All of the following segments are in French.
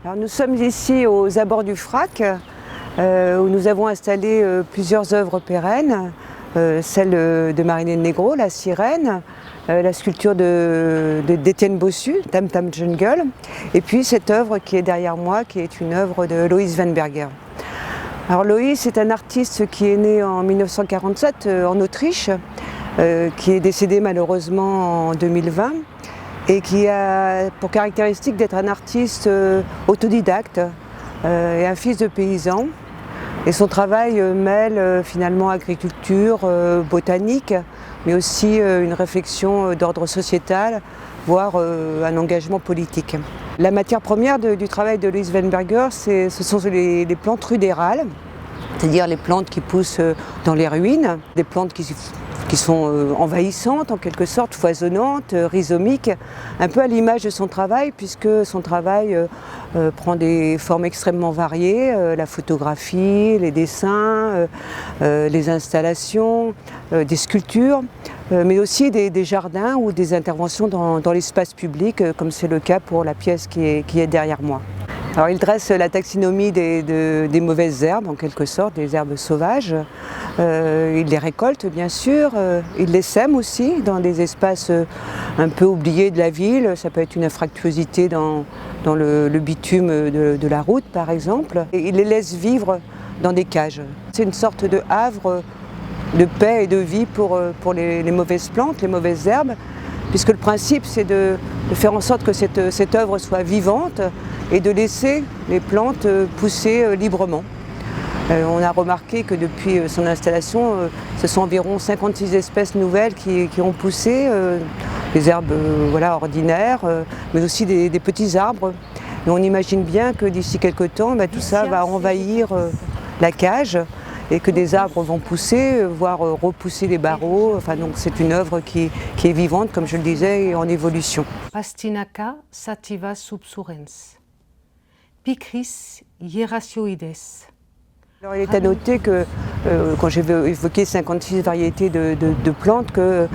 Alors, nous sommes ici aux abords du Frac, où nous avons installé plusieurs œuvres pérennes, celle de Marilyn Negro, la sirène, la sculpture d'Étienne Bossu, Tam Tam Jungle, et puis cette œuvre qui est derrière moi, qui est une œuvre de Loïs Weinberger. Alors Loïs est un artiste qui est né en 1947 en Autriche, qui est décédé malheureusement en 2020 et qui a pour caractéristique d'être un artiste autodidacte et un fils de paysan. Et son travail mêle finalement agriculture, botanique, mais aussi une réflexion d'ordre sociétal, voire un engagement politique. La matière première du travail de Loïs Weinberger, ce sont les plantes rudérales, c'est-à-dire les plantes qui poussent dans les ruines, des plantes qui sont envahissantes en quelque sorte, foisonnantes, rhizomiques, un peu à l'image de son travail, puisque son travail prend des formes extrêmement variées, la photographie, les dessins, les installations, des sculptures, mais aussi des jardins ou des interventions dans l'espace public, comme c'est le cas pour la pièce qui est derrière moi. Alors, il dresse la taxinomie des mauvaises herbes, en quelque sorte, des herbes sauvages. Il les récolte, bien sûr. Il les sème aussi dans des espaces un peu oubliés de la ville. Ça peut être une infractuosité dans le bitume de la route, par exemple. Et il les laisse vivre dans des cages. C'est une sorte de havre de paix et de vie pour les mauvaises plantes, les mauvaises herbes, puisque le principe, c'est de faire en sorte que cette œuvre soit vivante et de laisser les plantes pousser librement. On a remarqué que depuis son installation, ce sont environ 56 espèces nouvelles qui ont poussé, des herbes ordinaires, mais aussi des petits arbres. Et on imagine bien que d'ici quelques temps, tout ça va envahir la cage et que des arbres vont pousser, voire repousser les barreaux. Enfin, donc c'est une œuvre qui est vivante, comme je le disais, et en évolution. Pastinaca sativa subsurens, Picris hierasioides. Alors, il est à noter que, quand j'ai évoqué 56 variétés de plantes, que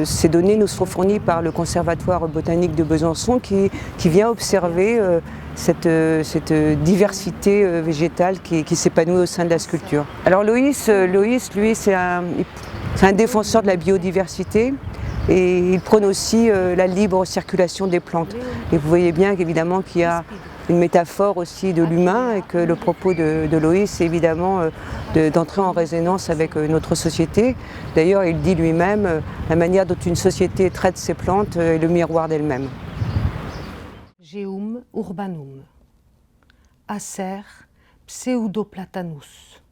ces données nous seront fournies par le Conservatoire botanique de Besançon qui vient observer cette diversité végétale qui s'épanouit au sein de la sculpture. Alors Loïs, lui, c'est un défenseur de la biodiversité. Et il prône aussi la libre circulation des plantes. Et vous voyez bien qu'évidemment qu'il y a une métaphore aussi de l'humain et que le propos de Loïs, c'est évidemment d'entrer en résonance avec notre société. D'ailleurs, il dit lui-même, la manière dont une société traite ses plantes est le miroir d'elle-même. Geum urbanum, Acer pseudoplatanus,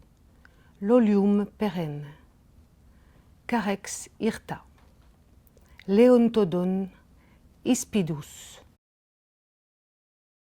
Lolium perenne, Carex hirta, Leontodon ispidus.